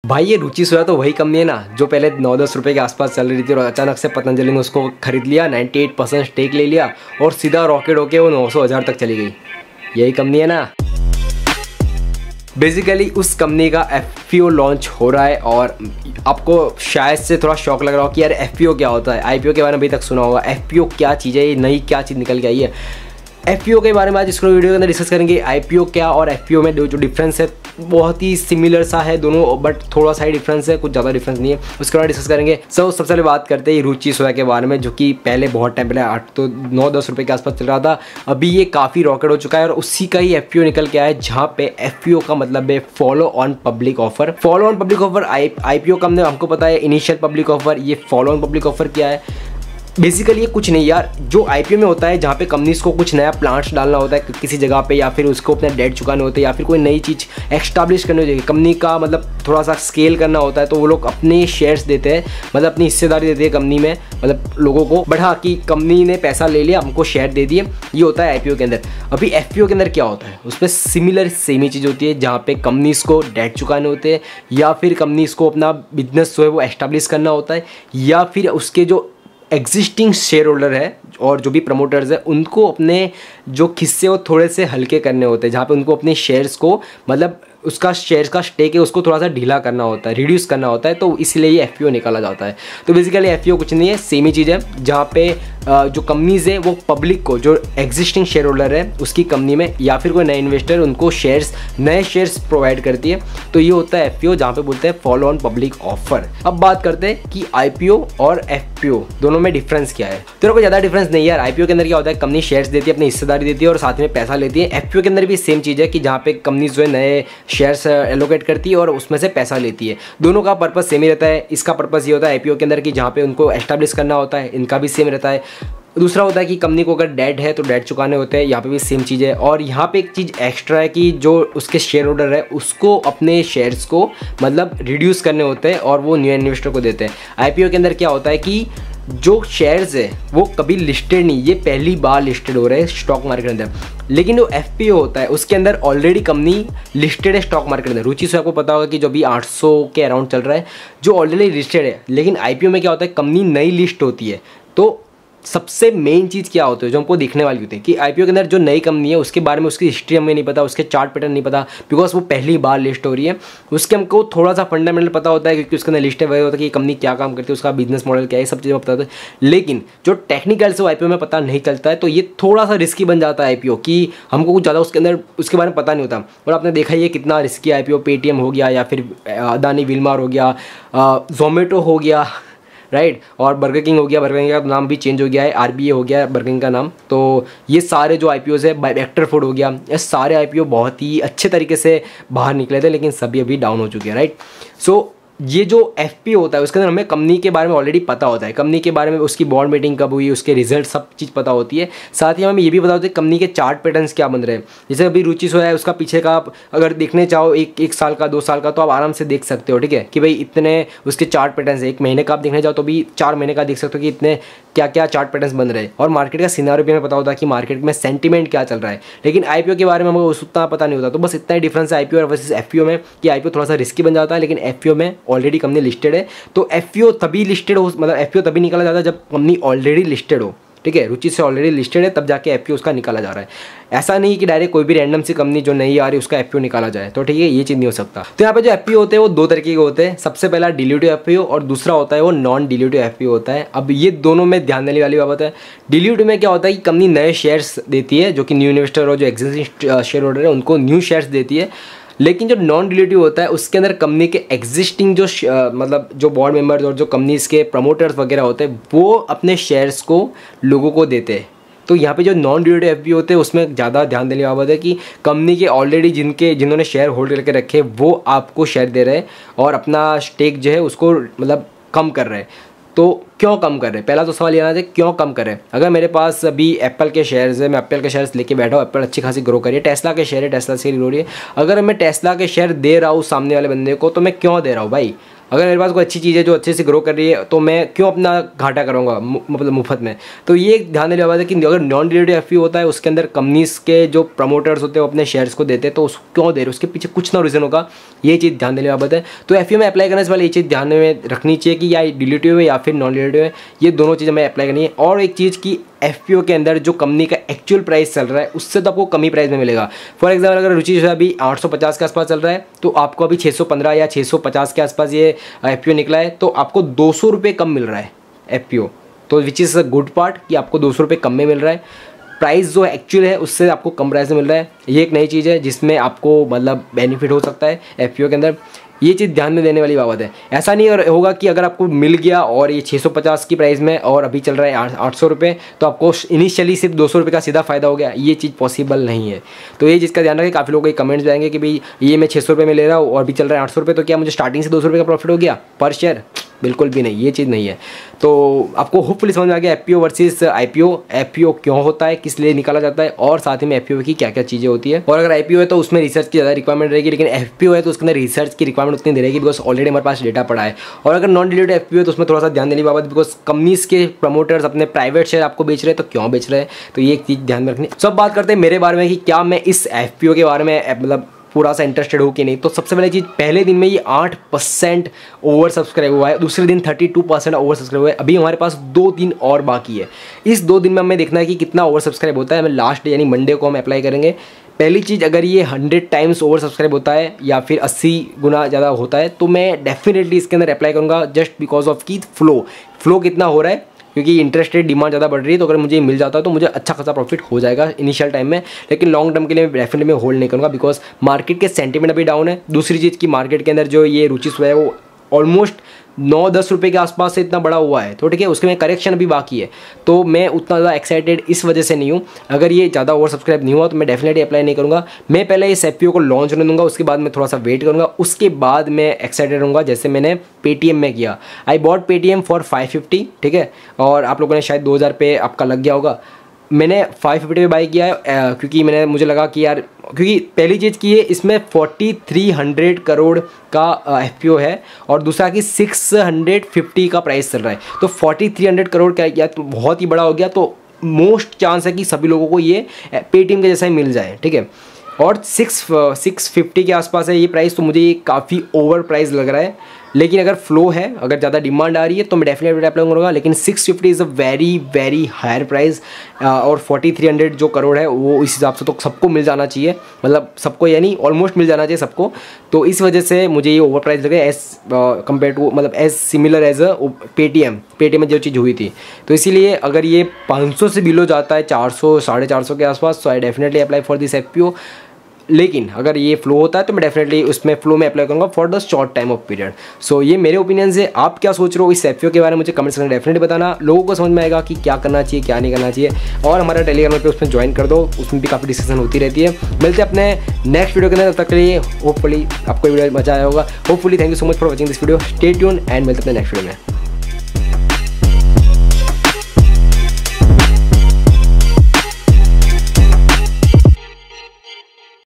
भाई ये रुचि सोया तो वही कंपनी है ना जो पहले 9-10 रुपये के आसपास चल रही थी और अचानक से पतंजलि ने उसको खरीद लिया, 98% स्टेक ले लिया और सीधा रॉकेट होके वो 900,000 तक चली गई। यही कंपनी है ना। बेसिकली उस कंपनी का FPO लॉन्च हो रहा है और आपको शायद से थोड़ा शौक लग रहा हो कि यार FPO क्या होता है। IPO के बारे में अभी तक सुना होगा, FPO क्या चीज़ है, ये नई क्या चीज़ निकल के आई है। FPO के बारे में आज इसको वीडियो के अंदर डिस्कस करेंगे। IPO क्या और FPO में जो डिफरेंस है बहुत ही सिमिलर सा है दोनों, बट थोड़ा सा ही डिफरेंस है, कुछ ज़्यादा डिफरेंस नहीं है, उसके बाद डिस्कस करेंगे। सबसे पहले बात करते हैं रुचि सोया के बारे में, जो कि पहले बहुत टाइम पहले 9-10 रुपये के आसपास चल रहा था। अभी ये काफ़ी रॉकेट हो चुका है और उसी का ही FPO निकल के आया है, जहाँ पे FPO का मतलब है follow on public offer. Follow on public offer IPO का हमको पता है इनिशियल पब्लिक ऑफर, ये फॉलो ऑन पब्लिक ऑफर क्या है। बेसिकली ये कुछ नहीं यार, जो IPO में होता है जहाँ पे कंपनीज को कुछ नया प्लांट्स डालना होता है किसी जगह पे, या फिर उसको अपने डेट चुकाने होते हैं, या फिर कोई नई चीज़ एक्स्टैब्लिश करनी होती है, कंपनी का मतलब थोड़ा सा स्केल करना होता है, तो वो लोग अपने शेयर्स देते हैं, मतलब अपनी हिस्सेदारी देते हैं कंपनी में, मतलब लोगों को। बट हाँ कि कंपनी ने पैसा ले लिया, हमको शेयर दे दिए, ये होता है IPO के अंदर। अभी FPO के अंदर क्या होता है, उसमें सिमिलर सेम ही चीज़ होती है, जहाँ पे कंपनीज को डेट चुकाने होते हैं, या फिर कंपनीज को अपना बिजनेस जो है वो एस्टैब्लिश करना होता है, या फिर उसके जो एग्जिस्टिंग शेयर होल्डर है और जो भी प्रमोटर्स है उनको अपने जो हिस्से वो थोड़े से हल्के करने होते हैं, जहाँ पे उनको अपने शेयर्स को मतलब उसका शेयर्स का स्टेक है उसको थोड़ा सा ढीला करना होता है, रिड्यूस करना होता है, तो इसलिए ये FPO निकाला जाता है। तो बेसिकली FPO कुछ नहीं है, सेम ही चीज़ है, जहाँ पे जो कंपनीज है वो पब्लिक को, जो एग्जिस्टिंग शेयर होल्डर है उसकी कंपनी में, या फिर कोई नए इन्वेस्टर उनको नए शेयर्स प्रोवाइड करती है। तो ये होता है FPO, जहाँ पे बोलते हैं फॉलो ऑन पब्लिक ऑफर। अब बात करते हैं कि IPO और FPO दोनों में डिफरेंस क्या है। तो कोई ज़्यादा डिफरेंस नहीं है यार। IPO के अंदर क्या होता है, कंपनी शेयर्स देती है, अपनी हिस्सेदारी देती है और साथ में पैसा लेती है। FPO के अंदर भी सेम चीज़ है कि जहाँ पे कंपनी जो है नए शेयर्स एलोकेट करती है और उसमें से पैसा लेती है। दोनों का पर्पस सेम ही रहता है। इसका पर्पस ये होता है IPO के अंदर कि जहाँ पे उनको एस्टैब्लिश करना होता है, इनका भी सेम रहता है। दूसरा होता है कि कंपनी को अगर डेट है तो डेट चुकाने होते हैं, यहाँ पे भी सेम चीज़ है। और यहाँ पे एक चीज़ एक्स्ट्रा है कि जो उसके शेयर होल्डर है उसको अपने शेयर्स को मतलब रिड्यूस करने होते हैं और वो न्यू इन्वेस्टर को देते हैं। IPO के अंदर क्या होता है कि जो शेयर्स है वो कभी लिस्टेड नहीं, ये पहली बार लिस्टेड हो रहे हैं स्टॉक मार्केट के अंदर। लेकिन जो FPO होता है उसके अंदर ऑलरेडी कंपनी लिस्टेड है स्टॉक मार्केट के अंदर। रुचि से आपको पता होगा कि जो अभी 800 के अराउंड चल रहा है, जो ऑलरेडी लिस्टेड है। लेकिन IPO में क्या होता है, कंपनी नई लिस्ट होती है। तो सबसे मेन चीज़ क्या होती है जो हमको दिखने वाली होती है कि IPO के अंदर जो नई कंपनी है उसके बारे में उसकी हिस्ट्री हमें नहीं पता, उसके चार्ट पैटर्न नहीं पता, बिकॉज वो पहली बार लिस्ट हो रही है। उसके हमको थोड़ा सा फंडामेंटल पता होता है क्योंकि उसके अंदर लिस्ट वगैरह होता है कि कंपनी क्या काम करती है, उसका बिजनेस मॉडल क्या है, सब चीज़ें पता होता है। लेकिन जो टेक्निकल से वो IPO में पता नहीं चलता है, तो ये थोड़ा सा रिस्की बन जाता है IPO कि हमको कुछ ज़्यादा उसके अंदर उसके बारे में पता नहीं होता। और आपने देखा ही है कितना रिस्की IPO पेटीएम हो गया, या फिर अदानी विलमार हो गया, जोमेटो हो गया, राइट, और बर्गर किंग हो गया। बर्गर किंग का नाम भी चेंज हो गया है, RBA हो गया बर्गर किंग का नाम। तो ये सारे जो IPOs है, वेक्टर फूड हो गया, ये सारे IPO बहुत ही अच्छे तरीके से बाहर निकले थे, लेकिन सभी अभी डाउन हो चुके हैं, राइट। सो ये जो FPO होता है उसके अंदर हमें कंपनी के बारे में ऑलरेडी पता होता है, कंपनी के बारे में उसकी बोर्ड मीटिंग कब हुई, उसके रिजल्ट सब चीज़ पता होती है। साथ ही हमें ये भी पता होता है कंपनी के चार्ट पैटर्न्स क्या बन रहे हैं। जैसे अभी रुचि सोया है, उसका पीछे का आप अगर देखने चाहो एक साल का 2 साल का, तो आप आराम से देख सकते हो, ठीक है, कि भाई इतने उसके चार्ट पैटर्न्स है। 1 महीने का आप देखने जाओ तो भी 4 महीने का देख सकते हो कि इतने क्या क्या चार्ट पैटर्न्स बन रहे हैं। और मार्केट का सिनारियो भी हमें पता होता है कि मार्केट में सेंटीमेंट क्या चल रहा है। लेकिन IPO के बारे में हमें उतना पता नहीं होता। तो बस इतना ही डिफरेंस है IPO और वर्सेस FPO में कि IPO थोड़ा सा रिस्की बन जाता है, लेकिन FPO में ऑलरेडी कंपनी लिस्टेड है। तो FPO तभी लिस्टेड हो, मतलब FPO तभी निकाला जाता है जब कंपनी ऑलरेडी लिस्टेड हो, ठीक है। रुचि से ऑलरेडी लिस्टेड है तब जाके FPO उसका निकाला जा रहा है। ऐसा नहीं कि डायरेक्ट कोई भी रैंडम सी कंपनी जो नहीं आ रही उसका FPO निकाला जाए, तो ठीक है, ये चीज़ नहीं हो सकता। तो यहाँ पे जो FPO होते हैं वो 2 तरीके के होते हैं। सबसे पहला डिल्यूटिव FPO और दूसरा होता है वो नॉन डिल्यूटिव FPO होता है। अब ये दोनों में ध्यान देने वाली बात है। डिल्यूटिव में क्या होता है कि कंपनी नए शेयर्स देती है, जो कि न्यू इन्वेस्टर और जो एग्जिस्टिंग शेयर होल्डर है उनको न्यू शेयर्स देती है। लेकिन जो नॉन डिल्यूटिव होता है उसके अंदर कंपनी के एग्जिस्टिंग जो मतलब जो बोर्ड मेंबर्स और जो कंपनीज के प्रमोटर्स वगैरह होते हैं वो अपने शेयर्स को लोगों को देते हैं। तो यहाँ पे जो नॉन डिल्यूटिव FPO होते हैं उसमें ज़्यादा ध्यान देने की बात है कि कंपनी के ऑलरेडी जिन्होंने शेयर होल्ड करके रखे वो आपको शेयर दे रहे हैं और अपना स्टेक जो है उसको मतलब कम कर रहे हैं। तो क्यों कम कर रहे हैं, पहला तो सवाल ये आना चाहिए क्यों कम कर रहे हैं। अगर मेरे पास अभी एप्पल के शेयर्स है, मैं एप्पल के शेयर्स लेके बैठा हूँ, एप्पल अच्छी खासी ग्रो करी है, टेस्ला के शेयर है, टेस्ला से ग्रो रही है, अगर मैं टेस्ला के शेयर दे रहा हूँ सामने वाले बंदे को, तो मैं क्यों दे रहा हूँ भाई। अगर मेरे पास कोई अच्छी चीज़ है जो अच्छे से ग्रो कर रही है तो मैं क्यों अपना घाटा करूँगा मतलब मुफ्त में। तो ये ध्यान देने वाला है कि अगर नॉन डिल्यूटिव एफपीओ होता है उसके अंदर कंपनीज के जो प्रमोटर्स होते हैं वो अपने शेयर्स को देते हैं, तो उसको क्यों दे रहे, उसके पीछे कुछ ना रीज़न होगा, ये चीज़ ध्यान देने वाली बात है। तो एफपीओ में अप्लाई करने से पहले ये चीज़ ध्यान में रखनी चाहिए कि या डिल्यूटिव है या फिर नॉन डिल्यूटिव है, ये दोनों चीज़ें हमें अप्लाई करनी है। और एक चीज़ की एफपीओ के अंदर जो कंपनी का एक्चुअल प्राइस चल रहा है उससे तो आपको कम ही प्राइस में मिलेगा। फॉर एग्जाम्पल अगर रुचि जो है अभी 850 के आसपास चल रहा है तो आपको अभी 615 या 650 के आसपास ये एफपीओ निकला है, तो आपको 200 रुपये कम मिल रहा है एफपीओ। तो which is a good part कि आपको 200 रुपये कम में मिल रहा है, प्राइस जो एक्चुअल है उससे आपको कम प्राइस में मिल रहा है। ये एक नई चीज़ है जिसमें आपको मतलब बेनिफिट हो सकता है एफपीओ के अंदर, ये चीज़ ध्यान में देने वाली बात है। ऐसा नहीं होगा कि अगर आपको मिल गया और ये 650 की प्राइस में और अभी चल रहा है 800 रुपये तो आपको इनिशियली सिर्फ 200 रुपये का सीधा फ़ायदा हो गया, ये चीज़ पॉसिबल नहीं है। तो ये चीज़ का ध्यान रखें। काफ़ी लोगों के कमेंट्स जाएंगे कि भाई ये मैं 600 रुपये में ले रहा हूँ और अभी चल रहा है 800 रुपये, तो क्या मुझे स्टार्टिंग से 200 रुपये का प्रॉफिट हो गया पर शेयर? बिल्कुल भी नहीं, ये चीज़ नहीं है। तो आपको होपफुली समझ में आ गया एफपीओ वर्सेस आईपीओ, एफपीओ क्यों होता है, किस लिए निकाला जाता है और साथ ही में एफपीओ की क्या क्या चीज़ें होती है। और अगर आईपीओ है तो उसमें रिसर्च की ज़्यादा रिक्वायरमेंट रहेगी, लेकिन एफपीओ है तो उसके अंदर रिसर्च की रिक्वायरमेंट उतनी नहीं रहेगी बिकॉज ऑलरेडी हमारे पास डेटा पड़ा है। और अगर नॉन डिल्यूटिव एफपीओ है तो उसमें थोड़ा सा ध्यान देने की बात, बिकॉज कंपनीज के प्रमोटर्स अपने प्राइवेट शेयर आपको बेच रहे हैं, तो क्यों बेच रहे हैं, तो ये एक चीज़ ध्यान में रखनी। सब बात करते हैं मेरे बारे में कि क्या मैं इस एफपीओ के बारे में मतलब पूरा सा इंटरेस्टेड हो कि नहीं। तो सबसे पहले चीज़, पहले दिन में ये 8% ओवर सब्सक्राइब हुआ है, दूसरे दिन 32% ओवर सब्सक्राइब हुआ है। अभी हमारे पास 2 दिन और बाकी है। इस 2 दिन में हमें देखना है कि कितना ओवर सब्सक्राइब होता है। हमें लास्ट डे यानी मंडे को हम अप्लाई करेंगे। पहली चीज़, अगर ये 100 टाइम्स ओवर सब्सक्राइब होता है या फिर 80 गुना ज़्यादा होता है तो मैं डेफिनेटली इसके अंदर अप्लाई करूँगा, जस्ट बिकॉज ऑफ की फ्लो कितना हो रहा है, क्योंकि इंटरेस्ट रेट डिमांड ज़्यादा बढ़ रही है। तो अगर मुझे मिल जाता है तो मुझे अच्छा खासा प्रॉफिट हो जाएगा इनिशियल टाइम में, लेकिन लॉन्ग टर्म के लिए डेफिनेटली मैं होल्ड नहीं करूँगा बिकॉज मार्केट के सेंटीमेंट अभी डाउन है। दूसरी चीज़ की मार्केट के अंदर जो ये रुचि हुआ है वो ऑलमोस्ट 9-10 रुपये के आसपास से इतना बड़ा हुआ है, तो ठीक है उसके में करेक्शन अभी बाकी है। तो मैं उतना ज़्यादा एक्साइटेड इस वजह से नहीं हूँ। अगर ये ज़्यादा ओवर सब्सक्राइब नहीं हुआ तो मैं डेफिनेटली अप्लाई नहीं करूँगा। मैं पहले इस एफपीओ को लॉन्च होने दूंगा, उसके बाद मैं थोड़ा सा वेट करूँगा, उसके बाद मैं एक्साइटेड रहूँगा। जैसे मैंने पेटीएम में किया, आई बॉट पेटीएम फॉर 550, ठीक है, और आप लोगों ने शायद 2000 पे आपका लग गया होगा। मैंने 550 पे बाई किया है क्योंकि मुझे लगा कि यार, क्योंकि पहली चीज़ की है इसमें 4300 करोड़ का एफपीओ है और दूसरा कि 650 का प्राइस चल रहा है। तो 4300 करोड़ का या तो बहुत ही बड़ा हो गया, तो मोस्ट चांस है कि सभी लोगों को ये पेटीएम के जैसा ही मिल जाए, ठीक है। और 650 के आसपास है ये प्राइस, तो मुझे ये काफ़ी ओवर प्राइस लग रहा है। लेकिन अगर फ्लो है, अगर ज़्यादा डिमांड आ रही है तो मैं डेफिनेटली अप्लाई करूँगा। लेकिन 650 is a very higher price और 4300 जो करोड़ है वो इस हिसाब से तो सबको मिल जाना चाहिए, मतलब सबको यानी ऑलमोस्ट मिल जाना चाहिए सबको। तो इस वजह से मुझे ये ओवर प्राइस लगे एज कम्पेयर टू, मतलब as similar as a Paytm में जो चीज़ हुई थी। तो इसीलिए अगर ये 500 से बिलो जाता है, 400 450 के आसपास, तो I definitely apply for this FPO. लेकिन अगर ये फ्लो होता है तो मैं डेफिनेटली उसमें फ्लो में अप्लाई करूँगा for the short time of period. So ये मेरे ओपिनियन से, आप क्या सोच रहे हो इस एफपीओ के बारे में मुझे कमेंट सेक्शन में डेफिनेटली बताना। लोगों को समझ में आएगा कि क्या करना चाहिए क्या नहीं करना चाहिए। और हमारा टेलीग्राम पे उसमें ज्वाइन कर दो, उसमें भी काफ़ी डिस्कशन होती रहती है। मिलते हैं अपने नेक्स्ट वीडियो के अंदर, तब तक के लिए होपफुली आपको वीडियो मजा आया होगा। Hopefully thank you so much for watching this video, stay tune and मिलते हैं अपने नेक्स्ट वीडियो में।